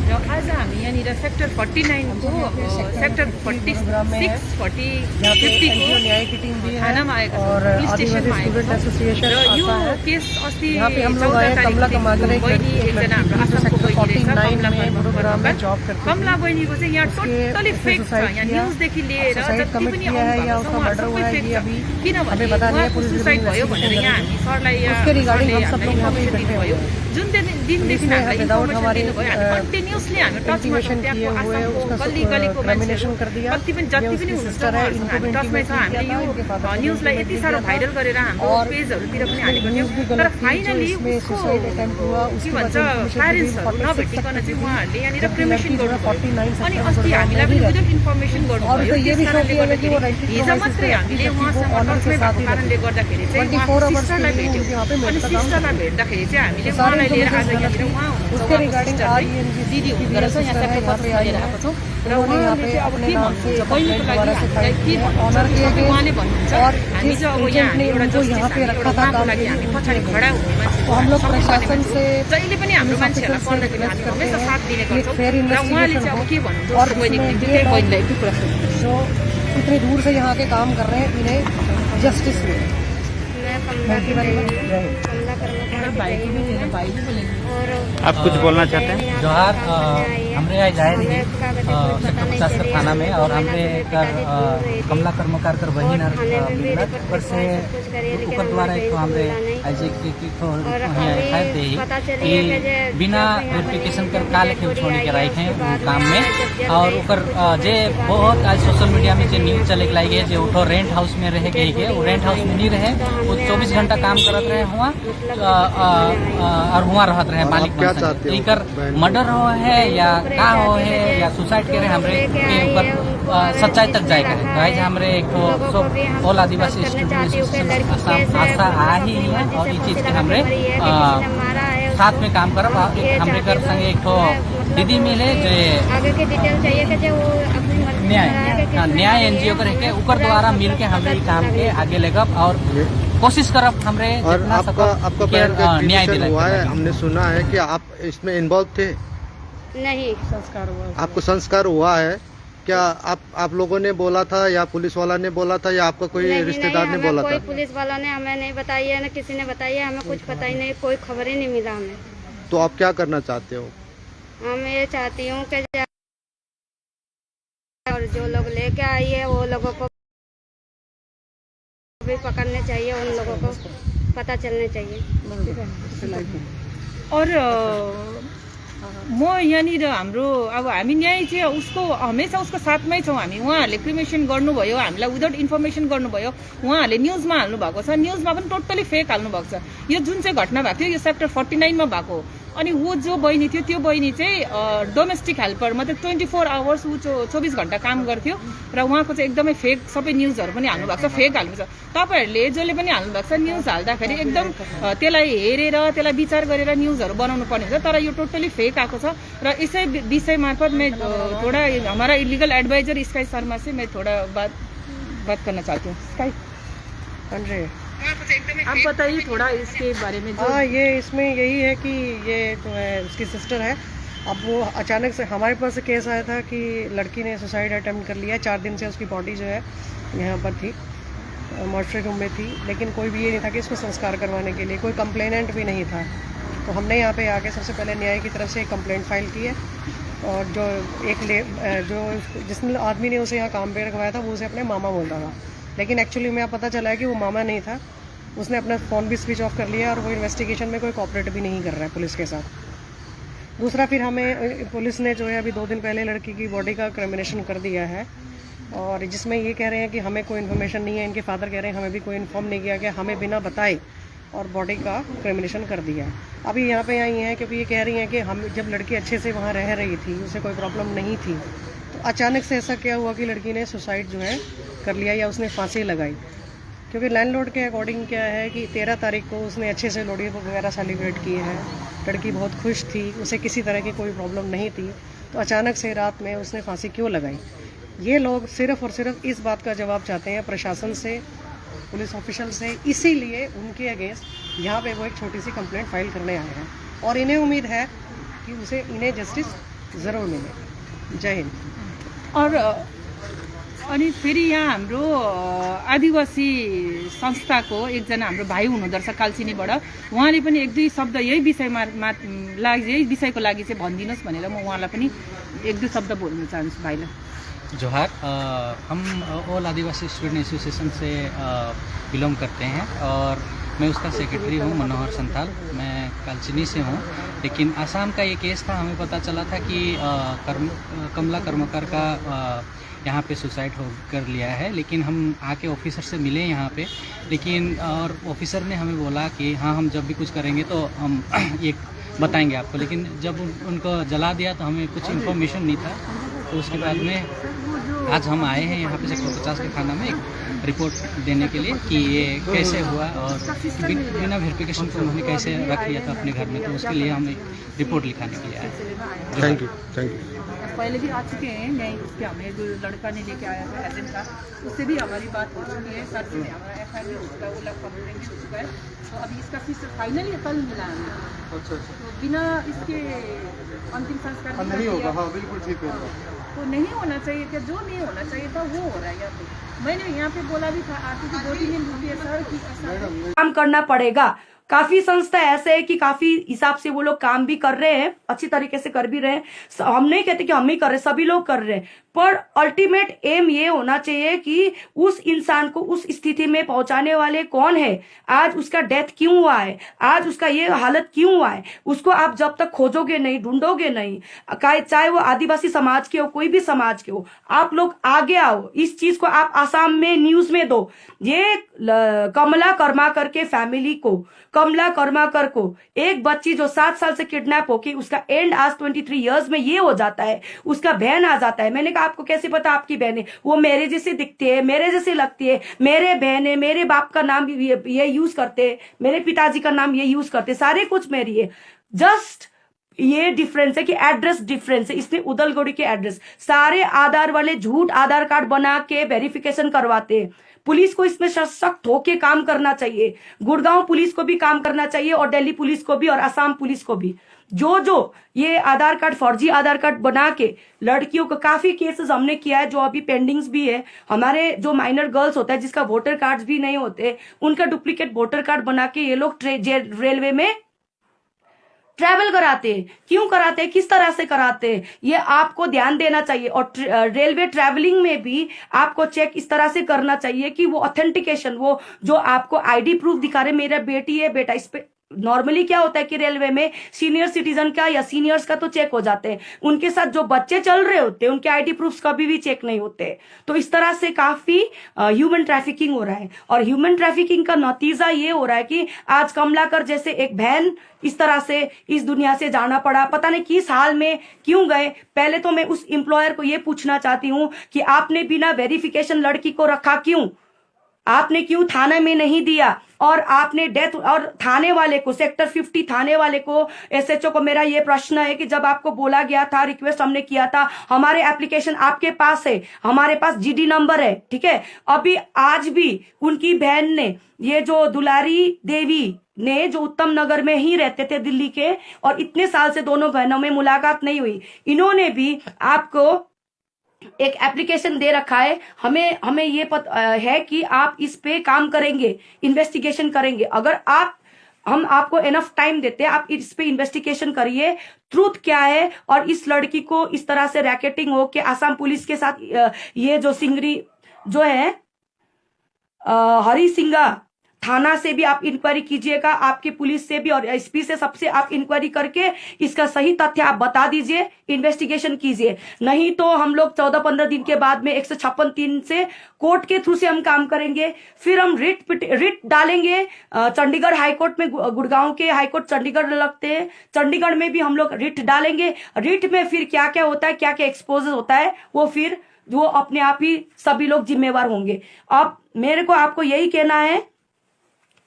र आज हामी यहाँनिर सेक्टर 49 को सेक्टर 46 40 50 न्याय की टीम भी है थानामा आएका और छौँ, पुलिस आदिवासी स्टेसनमा स्टूडेंट आएका छौँ। एसोसिएशन र यो आता है। केस अस्ति यहाँ पे हम लोग 14 आए, कमला तारिखदेखि कमाकर एक बहिनी एकजना हाम्रो आसामको सेक्टर बहिनी रहेछ, 49 कमला में गुरुग्राम में कर्मकर। जॉब करती थी। कमला बहिनीको चाहिँ यहाँ उसके टोटली उसने फेक छ। सुसाइड यहाँ किया, न्युजदेखि लिएर सुसाइड जति कमिट पनि किया है आउनु या भएको छ उसका उहाँहरू मर्डर सबै हुआ है, फेक ये छ। अभी किनभने हमें पता नहीं है, उहाँ पुलिस सुसाइड भयो भनेर यहाँ हामी सरलाई उसके रिगार्डिंग हम सब लोग यहाँ पे इन्फर्मेसन इकट्ठे दिनुभयो। हुए हैं। जुन दिनदेखि ने हामीलाई विदाउट इन्फर्मेसन हमारे दिनुभयो, हामी कन्टिन्युसली हामी टचमा छौँ। इंटीमेशन किए त्यहाँको हुए आसामको उसका गल्ली गल्लीको क्रिमिनेशन मान्छेहरू कर दिया। जति पनि ये उसकी हुनुहुन्छ सिस्टर है, उहाँहरूसँग इनको हामी टचमै छ। हामीले यो न्युजलाई यति साह्रो भाइरल गरेर हाम्रो और पेजहरूतिर पनि उसमें हालेको न्यूज़ भी थियौँ। तर गलत थी, जो फाइनली इसमें उसको सुसाइड अटेम्प्ट हुआ, के उसके भन्छ बाद information प्यारेन्ट्सहरू दी, 46 नभेटिकन चाहिँ उहाँहरूले यहाँनिर जबकि क्रिमेसन लड़की जो है गर्नुभयो। 49 अनि सेक्टर अस्ति गुरुग्राम हामीलाई में पनि भी विदाउट इन्फर्मेसन और गर्नुभयो। उसे ये भी त्यस शौक कारणले किया कि वो गर्दाखेरि 93 हिजो मात्रै हामीले उहाँसँग टचमै भएको कारणले गर्दाखेरि चाहिँ 24 उहाँको hours सिस्टरलाई के लिए भेट्यौँ। उनके यहाँ पे अनि मेडिकल काम सिस्टरलाई भेट्दाखेरि चाहिँ हामीले सारी उहाँलाई लिएर आज information यहाँनिर गलत उहाँ थी। हुनुहुन्छ, उसके उहाँको regarding सिस्टर चाहिँ RENG दिदी की हुनुहुँदो रहेछ। यहाँ सिस्टर है, सेक्टर यहाँ पे 25 आई लिएर है। आएको छौँ र उन्होंने यहाँ उहाँले पे चाहिँ अब अपने के नाम से भन्नुहुन्छ बहिनीको कंप्लेंट लागि दोबारा से हामीलाई फाइल के की है, भन्नुहुन्छ ऑनर किए सबै गए उहाँले भन्नुहुन्छ। और हामी जिस चाहिँ अब एजेंट यहाँ ने एउटा उनको यहाँ पे जस्टिस रखा था उहाँको काम लागि के हामी लिए, पछाडि खडा हुने मान्छे तो हम लोग सपोर्ट गर्ने प्रशासन मान्छे। से जहिले पनि हाम्रो पुलिस मान्छेहरूलाई ऑफिसर से पर्दाखेरि रिक्वेस्ट हामी करते हमेसा हैं साथ दिने कि गर्छौँ। फेयर र उहाँले इन्वेस्टिगेशन चाहिँ अब हो के भन्नुहुन्छ और उसको बहिनीको इसमें निम्ति ये त्यही लोग बहिनीलाई एक कुरा सोध्नु। जो इतने दूर से यहाँ के काम कर रहे हैं, इन्हें जस्टिस मिले। मैं कमला की बहन हूँ। कमला कर्मकार की बहन हूँ मैं। और आप कुछ बोलना चाहते हैं? यहाँ जोहार पे काम करने आई है। हमरे आज आए हमें रही इसका वजह कुछ पता नहीं सेक्टर चली। थाना में और हम हमरे लोग कर पिताजी दूर रहे थे। कमला कर्मकार कर बहिन और थाने में भी मिलत रिपोर्ट पर से सब कुछ करिए, लेकिन ऊपर द्वारा हमारे एक तो हमरे मिला नहीं। आज की तो और खायर दे अभी पता चली है कि कि बिना जब यहाँ वेरिफिकेशन बनी, कर जब काल डेड के बॉडी छोड़ आई के है, रखे हैं उसके बाद काम में में जब जब और गई, ऊपर कुछ उसके जे बाद बहुत में आज सोशल मीडिया में जो न्यूज चले लाई गई जो उठो रेंट हाउस में रह गई है, वो रेंट हाउस में नहीं रहे, वो 24 घंटा काम करत रहे हुआ और हुआ रहत रहे मालिक क्या चाहते हो? इकर मर्डर हो है या का हो है या सुसाइड करे हमरे के ऊपर सच्चाई तक जाए करे। गाइज हमरे एक तो सब ऑल आदिवासी स्टूडेंट आशा आ ही है और ये चीज के हमरे साथ में काम करब। हमरे कर संगे एक तो दीदी मिले जो आगे की डिटेल चाहिए कि जो वो अपनी मर्जी से आगे किस तरह न्याय से एनजीओ है, के ऊपर द्वारा मिल के हमरे ई काम के आगे लेगब और कोशिश करब हमरे और जितना आपका सकब आपका के, बहन का न्याय एक्टिविशन दिलाए हुआ है, के हमने सुना है कि आप इसमें इन्वॉल्व थे, नहीं संस्कार हुआ। आपको संस्कार हुआ है क्या? आप लोगों ने बोला था या पुलिस वाला ने बोला था या आपका कोई नहीं, रिश्तेदार नहीं, ने हमें बोला कोई था? पुलिस वाला ने हमें नहीं बताई है, न किसी ने बताई है, हमें कुछ पता ही नहीं, कोई खबर ही नहीं मिला हमें। तो आप क्या करना चाहते हो? मैं ये चाहती हूँ कि और जो लोग लेके आई है वो लोगों को भी पकड़ने चाहिए, उन लोगों को पता चलने चाहिए। और म यहाँनिर हाम्रो अब हामी न्याय चाहिँ उसको हमेसा उसको साथमै छौँ हामी। उहाँहरूले क्रिमेसन गर्नुभयो, हामीलाई विदाउट इन्फर्मेसन गर्नुभयो, उहाँहरूले न्युजमा हाल्नु भएको छ, न्युजमा पनि टोटली फेक हाल्नु भएको छ। यो जुन चाहिँ घटना भएको थियो यो सेक्टर 49 मा भएको हो। अनि वो जो बहिनी थियो त्यो बहिनी चाहिँ डोमेस्टिक हेल्पर, मतलब 24 आवर्स ऊ 24 घन्टा काम गर्थ्यो र उहाँको चाहिँ एकदमै फेक सबै न्युजहरू पनि हाल्नु भएको छ, फेक हाल्नु छ। तपाईँहरूले जसले पनि हाल्नु भएको छ न्युज हाल्दाखेरि एकदम त्यसलाई हेरेर त्यसलाई विचार गरेर न्युजहरू बनाउनु पर्ने हुन्छ, तर यो टोटली फेक आएको छ। र यसै विषय मार्फत मैं थोड़ा हमारा लीगल एडवाइजर स्काई शर्मा से मैं थोड़ा बात करना चाहती हूँ। स्काई आप बताइए थोड़ा इसके बारे में। हाँ, ये इसमें यही है कि ये जो है उसकी सिस्टर है। अब वो अचानक से हमारे पास केस आया था कि लड़की ने सुसाइड अटेम्प्ट कर लिया। 4 दिन से उसकी बॉडी जो है यहाँ पर थी, मॉर्चरी रूम में थी, लेकिन कोई भी ये नहीं था कि इसको संस्कार करवाने के लिए, कोई कंप्लेनेंट भी नहीं था। तो हमने यहाँ पे आके सबसे पहले न्याय की तरफ से एक कंप्लेंट फाइल की है और जो जिस आदमी ने उसे यहाँ काम पे रखवाया था वो उसे अपने मामा बोलता था, लेकिन एक्चुअली में पता चला है कि वो मामा नहीं था। उसने अपना फ़ोन भी स्विच ऑफ कर लिया और वो इन्वेस्टिगेशन में कोई कॉपरेट भी नहीं कर रहा है पुलिस के साथ। दूसरा, फिर हमें पुलिस ने जो है अभी 2 दिन पहले लड़की की बॉडी का क्रिमिनेशन कर दिया है और जिसमें ये कह रहे हैं कि हमें कोई इन्फॉर्मेशन नहीं है। इनके फादर कह रहे हैं हमें भी कोई इन्फॉर्म नहीं किया गया, हमें बिना बताए और बॉडी का क्रिमिनेशन कर दिया। अभी यहाँ पे आई हैं क्योंकि ये कह रही हैं कि हम जब लड़की अच्छे से वहाँ रह रही थी, उसे कोई प्रॉब्लम नहीं थी, तो अचानक से ऐसा क्या हुआ कि लड़की ने सुसाइड जो है कर लिया या उसने फांसी लगाई। क्योंकि लैंडलॉर्ड के अकॉर्डिंग क्या है कि 13 तारीख को उसने अच्छे से लोहड़ी वगैरह सेलिब्रेट किए हैं, लड़की बहुत खुश थी, उसे किसी तरह की कोई प्रॉब्लम नहीं थी, तो अचानक से रात में उसने फांसी क्यों लगाई। ये लोग सिर्फ़ और सिर्फ इस बात का जवाब चाहते हैं प्रशासन से पुलिस ऑफिशियल से, इसीलिए उनके अगेंस्ट यहाँ पे वो एक छोटी सी कंप्लेंट फाइल करने आए हैं और इन्हें उम्मीद है कि इन्हें जस्टिस ज़रूर मिले। जय हिंद। और अनि फेरि यहाँ हाम्रो आदिवासी संस्थाको एकजना हाम्रो भाइ हुनुहुँदो रहेछ कालचिनीबाट, उहाँले पनि एक दुई शब्द यही विषयमा यही विषयको लागि चाहिँ भनिदिनुहोस् भनेर म उहाँलाई पनि एक दुई शब्द बोल्न चाहन्छु भाइलाई। जोहार। हम ऑल आदिवासी स्टूडेंट एसोसिएशन से बिलोंग करते हैं और मैं उसका सेक्रेटरी हूँ, मनोहर संथाल। मैं कालचिनी से हूँ, लेकिन आसाम का ये केस था, हमें पता चला था कि कमला कर्मकर का यहाँ पे सुसाइड हो कर लिया है। लेकिन हम आके ऑफिसर से मिले यहाँ पे, लेकिन और ऑफिसर ने हमें बोला कि हाँ हम जब भी कुछ करेंगे तो हम ये बताएंगे आपको। लेकिन जब उनको जला दिया तो हमें कुछ इन्फॉर्मेशन नहीं था, तो उसके बाद में आज हम आए हैं यहाँ पे सेक्टर 50 के थाना में एक रिपोर्ट देने के लिए कि ये कैसे हुआ और बिना वेरिफिकेशन को उन्होंने कैसे रख लिया था अपने घर में, तो उसके लिए हम एक रिपोर्ट लिखाने के लिए आए। Thank you, thank you. पहले भी आ चुके हैं, नहीं उसके हमें जो लड़का ने लेके आया था एजेंट का, उससे भी हमारी बात हो चुकी है। सर से हमारा FIR हो चुका है, वो लग कंप्लेंट भी हो चुका है। तो अभी इसका फीस फाइनली कल मिला है। अच्छा। तो बिना इसके अंतिम संस्कार नहीं होगा। हाँ बिल्कुल ठीक है। तो नहीं होना चाहिए क्या? जो नहीं होना चाहिए था वो हो रहा है यहाँ पे। मैंने यहाँ पे बोला भी था आती थी 2-3 दिन रुकी है सर की काम करना पड़ेगा। काफी संस्था ऐसे है कि काफी हिसाब से वो लोग काम भी कर रहे हैं, अच्छी तरीके से कर भी रहे हैं। हम नहीं कहते कि हम ही कर रहे, सभी लोग कर रहे हैं, पर अल्टीमेट एम ये होना चाहिए कि उस इंसान को उस स्थिति में पहुंचाने वाले कौन है, आज उसका डेथ क्यों हुआ है, आज उसका ये हालत क्यों हुआ है, उसको आप जब तक खोजोगे नहीं, ढूंढोगे नहीं, चाहे वो आदिवासी समाज के हो, कोई भी समाज के हो, आप लोग आगे आओ। इस चीज को आप आसाम में न्यूज में दो। ये कमला कर्माकर के फैमिली को, कमला कर्माकर को, एक बच्ची जो 7 साल से किडनैप होके उसका एंड आज 23 इयर्स में ये हो जाता है, उसका बहन आ जाता है। मैंने कहा आपको कैसे पता आपकी बहन है? वो मेरे जैसे दिखती है, मेरे जैसे लगती है, मेरे बहन है, मेरे बाप का नाम ये यूज करते, मेरे पिताजी का नाम ये यूज करते, सारे कुछ मेरी है। जस्ट ये डिफरेंस है कि एड्रेस डिफरेंस है। इसने उदलगुड़ी के एड्रेस, सारे आधार वाले झूठ आधार कार्ड बना के वेरिफिकेशन करवाते हैं। पुलिस को इसमें सख्त होके काम करना चाहिए, गुड़गांव पुलिस को भी काम करना चाहिए और दिल्ली पुलिस को भी और असम पुलिस को भी। जो ये आधार कार्ड, फर्जी आधार कार्ड बना के लड़कियों को, काफी केसेस हमने किया है जो अभी पेंडिंग्स भी है। हमारे जो माइनर गर्ल्स होता है जिसका वोटर कार्ड भी नहीं होते, उनका डुप्लीकेट वोटर कार्ड बना के ये लोग रेलवे में ट्रैवल कराते हैं। क्यों कराते हैं, किस तरह से कराते हैं, ये आपको ध्यान देना चाहिए। और रेलवे ट्रैवलिंग में भी आपको चेक इस तरह से करना चाहिए कि वो ऑथेंटिकेशन, वो जो आपको आईडी प्रूफ दिखा रहे मेरा बेटी है बेटा, इस पे नॉर्मली क्या होता है कि रेलवे में सीनियर सिटीजन का या सीनियर्स का तो चेक हो जाते हैं, उनके साथ जो बच्चे चल रहे होते हैं उनके आईडी प्रूफ्स कभी भी चेक नहीं होते। तो इस तरह से काफी ह्यूमन ट्रैफिकिंग हो रहा है और ह्यूमन ट्रैफिकिंग का नतीजा ये हो रहा है कि आज कमलाकर जैसे एक बहन इस तरह से इस दुनिया से जाना पड़ा। पता नहीं किस हाल में क्यों गए। पहले तो मैं उस एम्प्लॉयर को ये पूछना चाहती हूँ कि आपने बिना वेरिफिकेशन लड़की को रखा क्यों, आपने क्यों थाने में नहीं दिया, और आपने डेथ, और थाने वाले को, सेक्टर 50 थाने वाले को, SHO को मेरा ये प्रश्न है कि जब आपको बोला गया था, रिक्वेस्ट हमने किया था, हमारे एप्लीकेशन आपके पास है, हमारे पास GD नंबर है, ठीक है, अभी आज भी उनकी बहन ने, ये जो दुलारी देवी ने, जो उत्तम नगर में ही रहते थे दिल्ली के, और इतने साल से दोनों बहनों में मुलाकात नहीं हुई, इन्होंने भी आपको एक एप्लीकेशन दे रखा है। हमें ये पता है कि आप इस पे काम करेंगे, इन्वेस्टिगेशन करेंगे। अगर हम आपको एनफ टाइम देते हैं, आप इस पे इन्वेस्टिगेशन करिए, ट्रूथ क्या है। और इस लड़की को इस तरह से रैकेटिंग हो के आसाम पुलिस के साथ, ये जो सिंगरी जो है हरी सिंगा थाना से भी आप इंक्वायरी कीजिएगा, आपकी पुलिस से भी और SP से, सबसे आप इंक्वायरी करके इसका सही तथ्य आप बता दीजिए, इन्वेस्टिगेशन कीजिए। नहीं तो हम लोग 14-15 दिन के बाद में 156(3) से कोर्ट के थ्रू से हम काम करेंगे। फिर हम रिट डालेंगे चंडीगढ़ हाईकोर्ट में, गुड़गांव के हाईकोर्ट चंडीगढ़ लगते हैं, चंडीगढ़ में भी हम लोग रिट डालेंगे। रिट में फिर क्या क्या होता है, क्या क्या एक्सपोज होता है, वो अपने आप ही सभी लोग जिम्मेवार होंगे। अब मेरे को आपको यही कहना है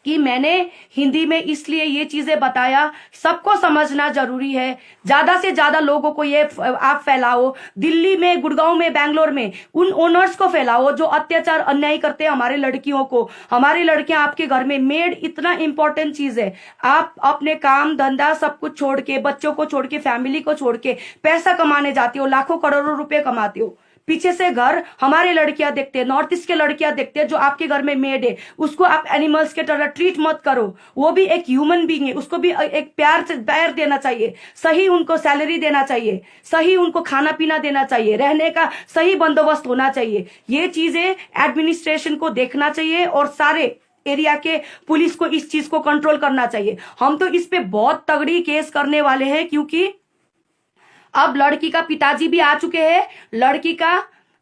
कि मैंने हिंदी में इसलिए ये चीजें बताया, सबको समझना जरूरी है। ज्यादा से ज्यादा लोगों को ये आप फैलाओ, दिल्ली में, गुड़गांव में, बैंगलोर में उन ओनर्स को फैलाओ जो अत्याचार अन्याय करते हैं हमारे लड़कियों को। हमारी लड़कियां आपके घर में, मेड इतना इंपॉर्टेंट चीज है। आप अपने काम धंधा सब कुछ छोड़ के, बच्चों को छोड़ के, फैमिली को छोड़ के पैसा कमाने जाती हो, लाखों करोड़ों रुपए कमाती हो, पीछे से घर हमारे लड़कियां देखते हैं, नॉर्थ ईस्ट के लड़कियां देखते हैं जो आपके घर में मेड है, उसको आप एनिमल्स के तरह ट्रीट मत करो। वो भी एक ह्यूमन बीइंग है, उसको भी एक प्यार देना चाहिए, सही उनको सैलरी देना चाहिए, सही उनको खाना पीना देना चाहिए, रहने का सही बंदोबस्त होना चाहिए। ये चीजें एडमिनिस्ट्रेशन को देखना चाहिए और सारे एरिया के पुलिस को इस चीज को कंट्रोल करना चाहिए। हम तो इस पे बहुत तगड़ी केस करने वाले हैं, क्योंकि अब लड़की का पिताजी भी आ चुके हैं, लड़की का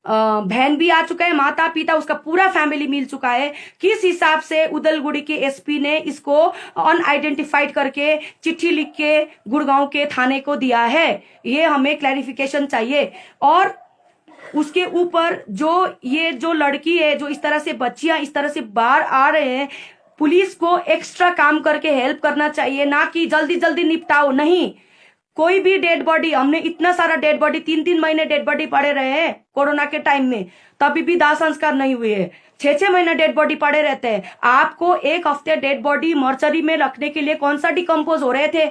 बहन भी आ चुका है, माता पिता उसका पूरा फैमिली मिल चुका है। किस हिसाब से उदलगुड़ी के एसपी ने इसको अनआइडेंटिफाइड करके चिट्ठी लिख के गुड़गांव के थाने को दिया है, ये हमें क्लैरिफिकेशन चाहिए। और उसके ऊपर जो लड़की है, जो इस तरह से बच्चियां इस तरह से बाहर आ रहे हैं, पुलिस को एक्स्ट्रा काम करके हेल्प करना चाहिए, ना कि जल्दी जल्दी निपटाओ। नहीं, कोई भी डेड बॉडी, हमने इतना सारा डेड बॉडी, 3-3 महीने डेड बॉडी पड़े रहे हैं कोरोना के टाइम में, तभी भी दाह संस्कार नहीं हुए हैं। 6-6 महीने डेड बॉडी पड़े रहते हैं। आपको एक हफ्ते डेड बॉडी मॉर्चरी में रखने के लिए कौन सा डिकम्पोज हो रहे थे?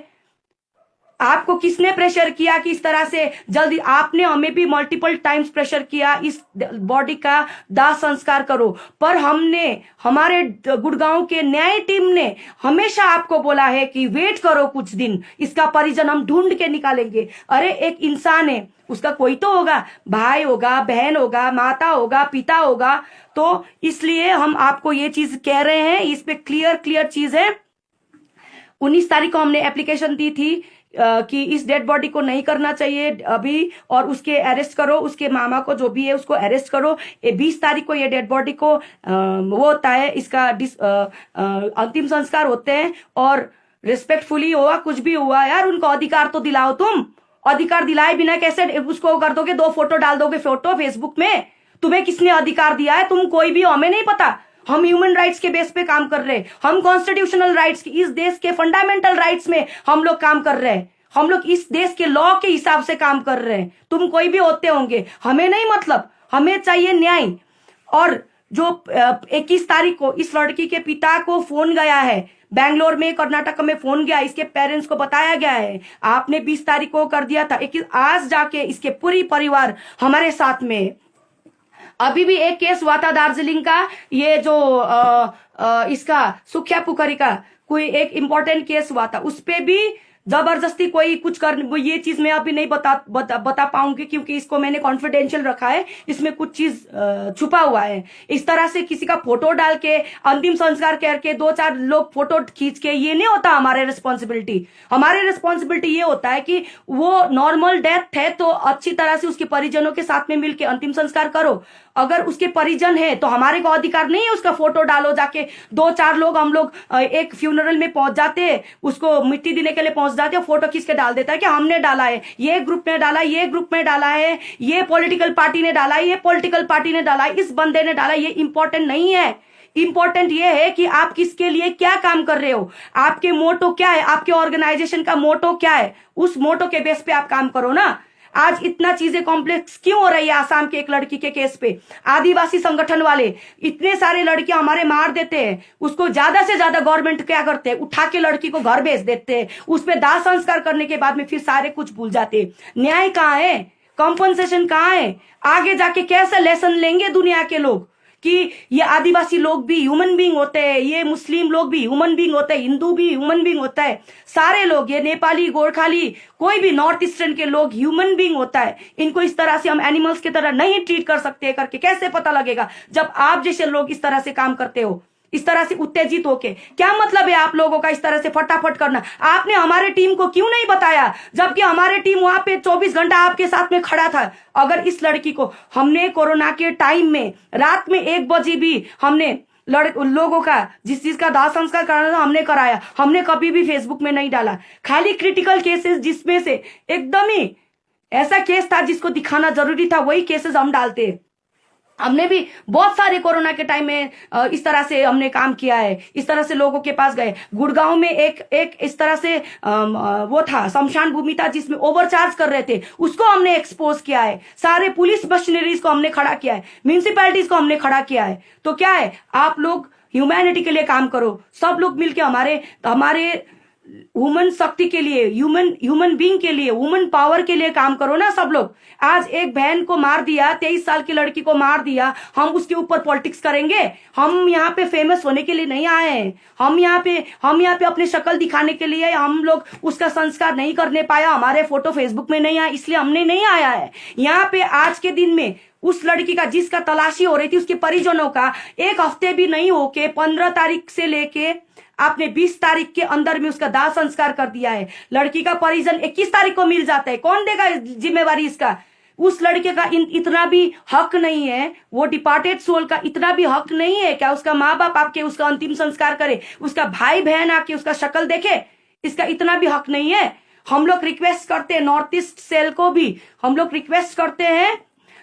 आपको किसने प्रेशर किया कि इस तरह से जल्दी? आपने हमें भी मल्टीपल टाइम्स प्रेशर किया इस बॉडी का दाह संस्कार करो, पर हमारे गुड़गांव के न्याय टीम ने हमेशा आपको बोला है कि वेट करो कुछ दिन, इसका परिजन हम ढूंढ के निकालेंगे। अरे एक इंसान है, उसका कोई तो होगा, भाई होगा, बहन होगा, माता होगा, पिता होगा। तो इसलिए हम आपको ये चीज कह रहे हैं, इस पे क्लियर चीज है। 19 तारीख को हमने एप्लीकेशन दी थी कि इस डेड बॉडी को नहीं करना चाहिए अभी, और उसके अरेस्ट करो, उसके मामा को जो भी है उसको अरेस्ट करो। 20 तारीख को ये डेड बॉडी को वो होता है, इसका अंतिम संस्कार होते हैं, और रिस्पेक्टफुली हुआ, कुछ भी हुआ यार, उनको अधिकार तो दिलाओ। तुम अधिकार दिलाए बिना कैसे उसको कर दोगे? 2 फोटो डाल दोगे फेसबुक में? तुम्हें किसने अधिकार दिया है? तुम कोई भी हो, हमें नहीं पता। हम ह्यूमन राइट्स के बेस पे काम कर रहे हैं, हम कॉन्स्टिट्यूशनल राइट्स की, इस देश के फंडामेंटल राइट्स में हम लोग काम कर रहे हैं, हम लोग इस देश के लॉ के हिसाब से काम कर रहे हैं। तुम कोई भी होते होंगे, हमें नहीं मतलब, हमें चाहिए न्याय। और जो 21 तारीख को इस लड़की के पिता को फोन गया है, बैंगलोर में, कर्नाटक में फोन गया, इसके पेरेंट्स को बताया गया है, आपने 20 तारीख को कर दिया था। आज जाके इसके पूरी परिवार हमारे साथ में। अभी भी एक केस हुआ था दार्जिलिंग का, ये जो इसका सुखिया पुखरी का कोई एक इम्पोर्टेंट केस हुआ था, उस पे भी जबरदस्ती कोई कुछ कर, ये चीज मैं अभी नहीं बता पाऊंगी, क्योंकि इसको मैंने कॉन्फिडेंशियल रखा है, इसमें कुछ चीज छुपा हुआ है। इस तरह से किसी का फोटो डाल के अंतिम संस्कार करके 2-4 लोग फोटो खींच के, ये नहीं होता हमारे रिस्पॉन्सिबिलिटी। हमारे रिस्पॉन्सिबिलिटी ये होता है कि वो नॉर्मल डेथ है तो अच्छी तरह से उसके परिजनों के साथ में मिलकर अंतिम संस्कार करो। अगर उसके परिजन है तो हमारे को अधिकार नहीं है उसका फोटो डालो जाके। 2-4 लोग, हम लोग एक फ्यूनरल में पहुंच जाते हैं, उसको मिट्टी देने के लिए पहुंच जाते हैं, फोटो खींच के डाल देता है कि हमने डाला है, ये ग्रुप ने डाला, ये ग्रुप में डाला है, ये पॉलिटिकल पार्टी ने डाला है, ये पॉलिटिकल पार्टी ने डाला है, इस बंदे ने डाला। ये इंपॉर्टेंट नहीं है। इंपॉर्टेंट ये है कि आप किसके लिए क्या काम कर रहे हो, आपके मोटो क्या है, आपके ऑर्गेनाइजेशन का मोटो क्या है, उस मोटो के बेस पे आप काम करो ना। आज इतना चीजें कॉम्प्लेक्स क्यों हो रही है आसाम के एक लड़की के केस पे? आदिवासी संगठन वाले इतने सारे लड़कियां हमारे मार देते हैं, उसको ज्यादा से ज्यादा गवर्नमेंट क्या करते हैं, उठा के लड़की को घर भेज देते हैं, उस पे दाह संस्कार करने के बाद में फिर सारे कुछ भूल जाते हैं। न्याय कहाँ है? कॉम्पनसेशन कहाँ है? आगे जाके कैसे लेसन लेंगे दुनिया के लोग कि ये आदिवासी लोग भी ह्यूमन बीइंग होते हैं, ये मुस्लिम लोग भी ह्यूमन बीइंग होते हैं, हिंदू भी ह्यूमन बीइंग होता है, सारे लोग, ये नेपाली, गोरखाली, कोई भी नॉर्थ ईस्टर्न के लोग ह्यूमन बीइंग होता है। इनको इस तरह से हम एनिमल्स की तरह नहीं ट्रीट कर सकते करके कैसे पता लगेगा जब आप जैसे लोग इस तरह से काम करते हो, इस तरह से उत्तेजित होके? क्या मतलब है आप लोगों का इस तरह से फटाफट करना? आपने हमारे टीम को क्यों नहीं बताया, जबकि हमारे टीम वहां पे 24 घंटा आपके साथ में खड़ा था? अगर इस लड़की को हमने कोरोना के टाइम में रात में 1 बजे भी हमने लोगों का जिस चीज का दाह संस्कार कराना था हमने कराया, हमने कभी भी फेसबुक में नहीं डाला। खाली क्रिटिकल केसेस जिसमें से एकदम ही ऐसा केस था जिसको दिखाना जरूरी था, वही केसेस हम डालते हैं। हमने भी बहुत सारे कोरोना के टाइम में इस तरह से हमने काम किया है, इस तरह से लोगों के पास गए। गुड़गांव में एक इस तरह से वो था, शमशान भूमि था जिसमें ओवरचार्ज कर रहे थे, उसको हमने एक्सपोज किया है। सारे पुलिस मशीनरीज को हमने खड़ा किया है, म्यूनिसिपैलिटीज को हमने खड़ा किया है। तो क्या है, आप लोग ह्यूमैनिटी के लिए काम करो, सब लोग मिलकर हमारे वुमन शक्ति के लिए, ह्यूमन बीइंग के लिए, वुमन पावर के लिए काम करो ना सब लोग। आज एक बहन को मार दिया, 23 साल की लड़की को मार दिया, हम उसके ऊपर पॉलिटिक्स करेंगे? हम यहाँ पे फेमस होने के लिए नहीं आए हैं। हम यहाँ पे अपने शक्ल दिखाने के लिए, हम लोग उसका संस्कार नहीं करने पाया, हमारे फोटो फेसबुक में नहीं आया, इसलिए हमने नहीं आया है यहाँ पे। आज के दिन में उस लड़की का जिसका तलाशी हो रही थी, उसके परिजनों का एक हफ्ते भी नहीं होके 15 तारीख से लेके आपने 20 तारीख के अंदर में उसका दाह संस्कार कर दिया है। लड़की का परिजन 21 तारीख को मिल जाता है, कौन देगा जिम्मेवारी इसका? उस लड़के का इतना भी हक नहीं है, वो डिपार्टेड सोल का इतना भी हक नहीं है क्या उसका माँ बाप आके उसका अंतिम संस्कार करे, उसका भाई बहन आके उसका शक्ल देखे? इसका इतना भी हक नहीं है। हम लोग रिक्वेस्ट करते हैं, नॉर्थ ईस्ट सेल को भी हम लोग रिक्वेस्ट करते हैं,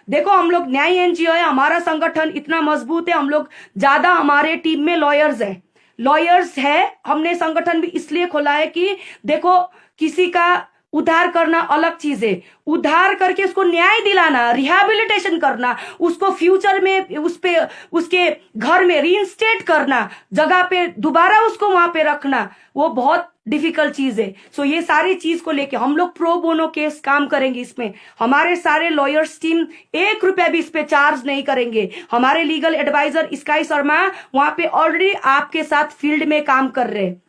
देखो हम लोग न्याय एनजीओ है, हमारा संगठन इतना मजबूत है, हम लोग ज्यादा, हमारे टीम में लॉयर्स है। हमने संगठन भी इसलिए खोला है कि देखो, किसी का उद्धार करना अलग चीज है, उद्धार करके उसको न्याय दिलाना, रिहैबिलिटेशन करना, उसको फ्यूचर में उसके घर में रीइंस्टेट करना, जगह पे दोबारा उसको वहां पे रखना, वो बहुत डिफिकल्ट चीज है। सो ये सारी चीज को लेके हम लोग प्रो बोनो केस काम करेंगे। इसमें हमारे सारे लॉयर्स टीम 1 रुपया भी इस पे चार्ज नहीं करेंगे। हमारे लीगल एडवाइजर स्काई शर्मा वहां पे ऑलरेडी आपके साथ फील्ड में काम कर रहे हैं।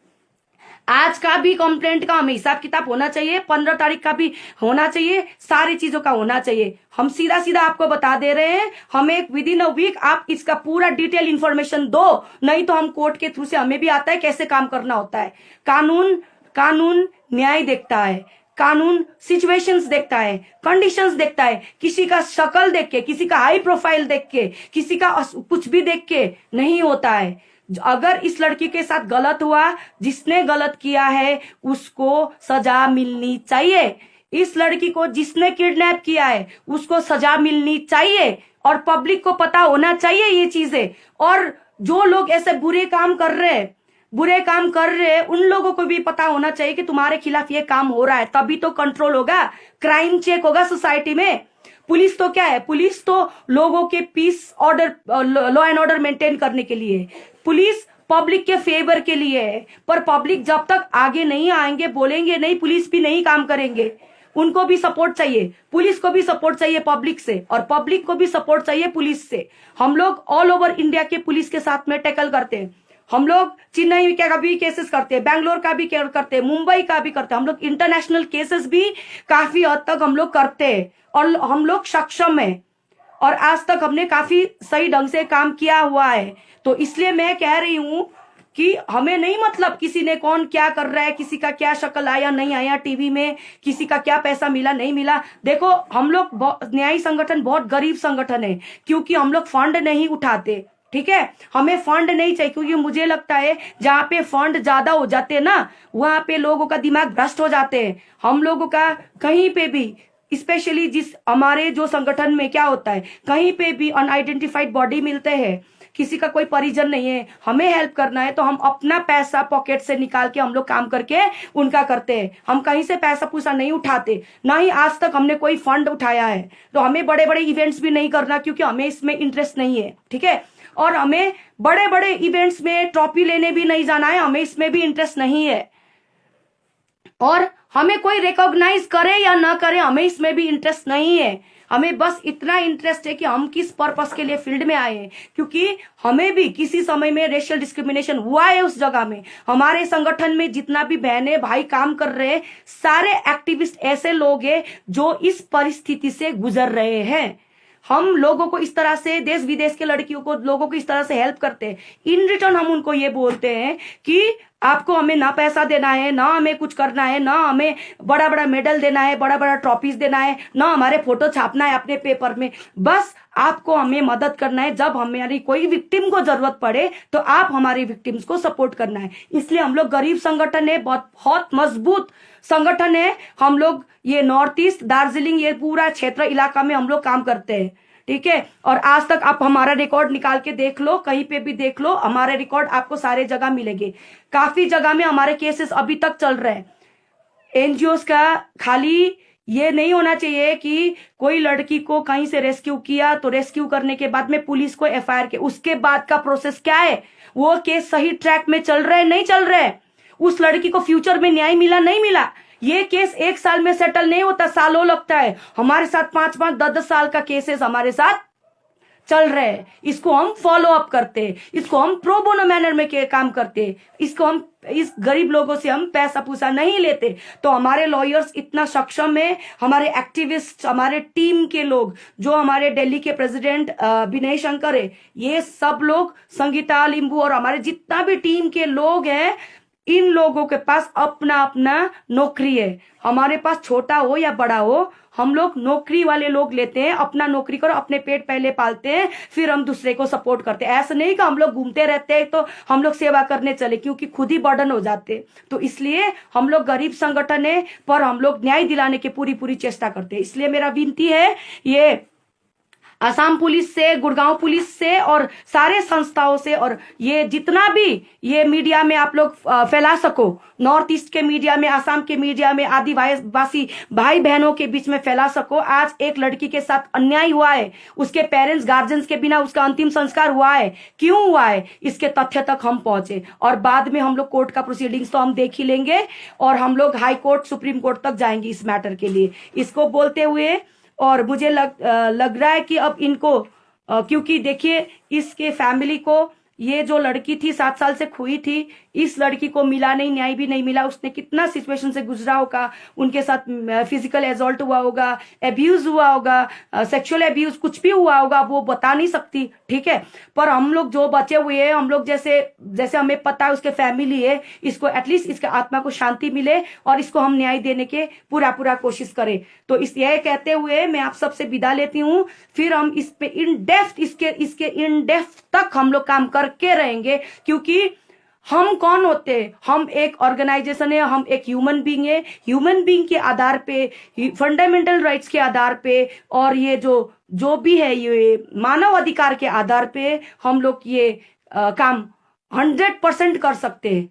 आज का भी कंप्लेंट का हमें हिसाब किताब होना चाहिए, 15 तारीख का भी होना चाहिए, सारी चीजों का होना चाहिए। हम सीधा कापको बता दे रहे हैं, हमें विद इन अ वीक आप इसका पूरा डिटेल इंफॉर्मेशन दो, नहीं तो हम कोर्ट के थ्रू से, हमें भी आता है कैसे काम करना होता है। कानून न्याय देखता है, कानून सिचुएशंस देखता है, कंडीशंस देखता है। किसी का शक्ल देख के, किसी का हाई प्रोफाइल देख के, किसी का कुछ भी देख के नहीं होता है। अगर इस लड़की के साथ गलत हुआ, जिसने गलत किया है उसको सजा मिलनी चाहिए। इस लड़की को जिसने किडनैप किया है उसको सजा मिलनी चाहिए, और पब्लिक को पता होना चाहिए ये चीजें। और जो लोग ऐसे बुरे काम कर रहे हैं उन लोगों को भी पता होना चाहिए कि तुम्हारे खिलाफ ये काम हो रहा है, तभी तो कंट्रोल होगा, क्राइम चेक होगा सोसाइटी में। पुलिस तो क्या है, पुलिस तो लोगों के peace order, law and order maintain करने के लिए, पुलिस पब्लिक के फेवर के लिए है। पर पब्लिक जब तक आगे नहीं आएंगे, बोलेंगे नहीं, पुलिस भी नहीं काम करेंगे। उनको भी सपोर्ट चाहिए, पुलिस को भी सपोर्ट चाहिए पब्लिक से, और पब्लिक को भी सपोर्ट चाहिए पुलिस से। हम लोग ऑल ओवर इंडिया के पुलिस के साथ में टैकल करते हैं। हम लोग चेन्नई का भी केसेस करते हैं, बैंगलोर का भी करते हैं, मुंबई का भी करते हैं। हम लोग इंटरनेशनल केसेस भी काफी हद तक हम लोग करते हैं, और हम लोग सक्षम है, और आज तक हमने काफी सही ढंग से काम किया हुआ है। तो इसलिए मैं कह रही हूं कि हमें नहीं मतलब किसी ने कौन क्या कर रहा है, किसी का क्या शक्ल आया नहीं आया टीवी में, किसी का क्या पैसा मिला नहीं मिला। देखो, हम लोग न्यायी संगठन बहुत गरीब संगठन है, क्योंकि हम लोग फंड नहीं उठाते, ठीक है। हमें फंड नहीं चाहिए, क्योंकि मुझे लगता है जहां पे फंड ज्यादा हो जाते हैं ना, वहां पे लोगों का दिमाग भ्रष्ट हो जाते हैं। हम लोगों का कहीं पे भी, स्पेशली जिस हमारे जो संगठन में क्या होता है, कहीं पे भी अनआइडेंटिफाइड बॉडी मिलते हैं, किसी का कोई परिजन नहीं है, हमें हेल्प करना है तो हम अपना पैसा पॉकेट से निकाल के हम लोग काम करके उनका करते हैं। हम कहीं से पैसा पूसा नहीं उठाते, ना ही आज तक हमने कोई फंड उठाया है। तो हमें बड़े बड़े इवेंट्स भी नहीं करना, क्योंकि हमें इसमें इंटरेस्ट नहीं है, ठीक है। और हमें बड़े बड़े इवेंट्स में ट्रॉफी लेने भी नहीं जाना है, हमें इसमें भी इंटरेस्ट नहीं है। और हमें कोई रिकॉग्नाइज करे या ना करे, हमें इसमें भी इंटरेस्ट नहीं है। हमें बस इतना इंटरेस्ट है कि हम किस पर्पस के लिए फील्ड में आए हैं, क्योंकि हमें भी किसी समय में रेशियल डिस्क्रिमिनेशन हुआ है उस जगह में। हमारे संगठन में जितना भी बहनें भाई काम कर रहे हैं, सारे एक्टिविस्ट ऐसे लोग हैं जो इस परिस्थिति से गुजर रहे हैं। हम लोगों को इस तरह से, देश विदेश के लड़कियों को, लोगों को इस तरह से हेल्प करते हैं। इन रिटर्न हम उनको ये बोलते हैं कि आपको हमें ना पैसा देना है, ना हमें कुछ करना है, ना हमें बड़ा बड़ा मेडल देना है, बड़ा बड़ा ट्रॉफीज देना है, ना हमारे फोटो छापना है अपने पेपर में। बस आपको हमें मदद करना है। जब हमारी कोई विक्टिम को जरूरत पड़े तो आप हमारी विक्टिम्स को सपोर्ट करना है। इसलिए हम लोग गरीब संगठन है, बहुत मजबूत संगठन है। हम लोग ये नॉर्थ ईस्ट, दार्जिलिंग, ये पूरा क्षेत्र इलाका में हम लोग काम करते हैं, ठीक है। और आज तक आप हमारा रिकॉर्ड निकाल के देख लो, कहीं पे भी देख लो, हमारे रिकॉर्ड आपको सारे जगह मिलेंगे। काफी जगह में हमारे केसेस अभी तक चल रहे हैं। एनजीओ का खाली ये नहीं होना चाहिए कि कोई लड़की को कहीं से रेस्क्यू किया तो रेस्क्यू करने के बाद में पुलिस को एफआईआर के उसके बाद का प्रोसेस क्या है, वो केस सही ट्रैक में चल रहे नहीं चल रहे, उस लड़की को फ्यूचर में न्याय मिला नहीं मिला। ये केस 1 साल में सेटल नहीं होता, सालों लगता है। हमारे साथ 5-5, 10-10 साल का केसेस हमारे साथ चल रहे हैं। इसको हम फॉलो अप करते हैं, इसको हम प्रो बोनो मैनर में काम करते हैं, इसको हम इस गरीब लोगों से हम पैसा पूसा नहीं लेते। तो हमारे लॉयर्स इतना सक्षम है, हमारे एक्टिविस्ट, हमारे टीम के लोग, जो हमारे दिल्ली के प्रेसिडेंट विनय शंकर है, ये सब लोग, संगीता लिंबू और हमारे जितना भी टीम के लोग हैं, इन लोगों के पास अपना अपना नौकरी है। हमारे पास छोटा हो या बड़ा हो, हम लोग नौकरी वाले लोग लेते हैं। अपना नौकरी करो, अपने पेट पहले पालते हैं, फिर हम दूसरे को सपोर्ट करते हैं। ऐसा नहीं कि हम लोग घूमते रहते हैं तो हम लोग सेवा करने चले, क्योंकि खुद ही बर्डन हो जाते। तो इसलिए हम लोग गरीब संगठन है, पर हम लोग न्याय दिलाने की पूरी चेष्टा करते हैं। इसलिए मेरा विनती है, ये असम पुलिस से, गुड़गांव पुलिस से और सारे संस्थाओं से, और ये जितना भी ये मीडिया में आप लोग फैला सको, नॉर्थ ईस्ट के मीडिया में, असम के मीडिया में, आदिवासी भाई बहनों के बीच में फैला सको। आज एक लड़की के साथ अन्याय हुआ है, उसके पेरेंट्स गार्जियंस के बिना उसका अंतिम संस्कार हुआ है, क्यों हुआ है, इसके तथ्य तक हम पहुंचे। और बाद में हम लोग कोर्ट का प्रोसीडिंग्स तो हम देख ही लेंगे, और हम लोग हाई कोर्ट, सुप्रीम कोर्ट तक जाएंगे इस मैटर के लिए। इसको बोलते हुए, और मुझे लग रहा है कि अब इनको क्योंकि देखिए, इसके फैमिली को, ये जो लड़की थी 7 साल से खोई थी, इस लड़की को मिला नहीं, न्याय भी नहीं मिला। उसने कितना सिचुएशन से गुजरा होगा, उनके साथ फिजिकल एसॉल्ट हुआ होगा, एब्यूज हुआ होगा, सेक्सुअल एब्यूज कुछ भी हुआ होगा, वो बता नहीं सकती, ठीक है। पर हम लोग जो बचे हुए हैं, हम लोग जैसे हमें पता है उसके फैमिली है, इसको एटलीस्ट इसके आत्मा को शांति मिले और इसको हम न्याय देने के पूरा कोशिश करें। तो यह कहते हुए मैं आप सबसे विदा लेती हूँ। फिर हम इस पे इन डेप्थ, इसके इन डेप्थ तक हम लोग काम करके रहेंगे, क्योंकि हम कौन होते हैं? हम एक ऑर्गेनाइजेशन है, हम एक ह्यूमन बीइंग है। ह्यूमन बीइंग के आधार पे, फंडामेंटल राइट्स के आधार पे, और ये जो भी है, ये मानव अधिकार के आधार पे हम लोग ये काम 100% कर सकते हैं,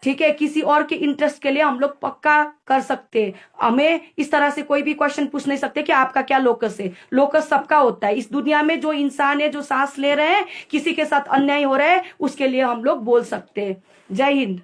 ठीक है। किसी और के इंटरेस्ट के लिए हम लोग पक्का कर सकते हैं। हमें इस तरह से कोई भी क्वेश्चन पूछ नहीं सकते कि आपका क्या लोकस है। लोकस सबका होता है। इस दुनिया में जो इंसान है, जो सांस ले रहे हैं, किसी के साथ अन्याय हो रहा है, उसके लिए हम लोग बोल सकते हैं। जय हिंद।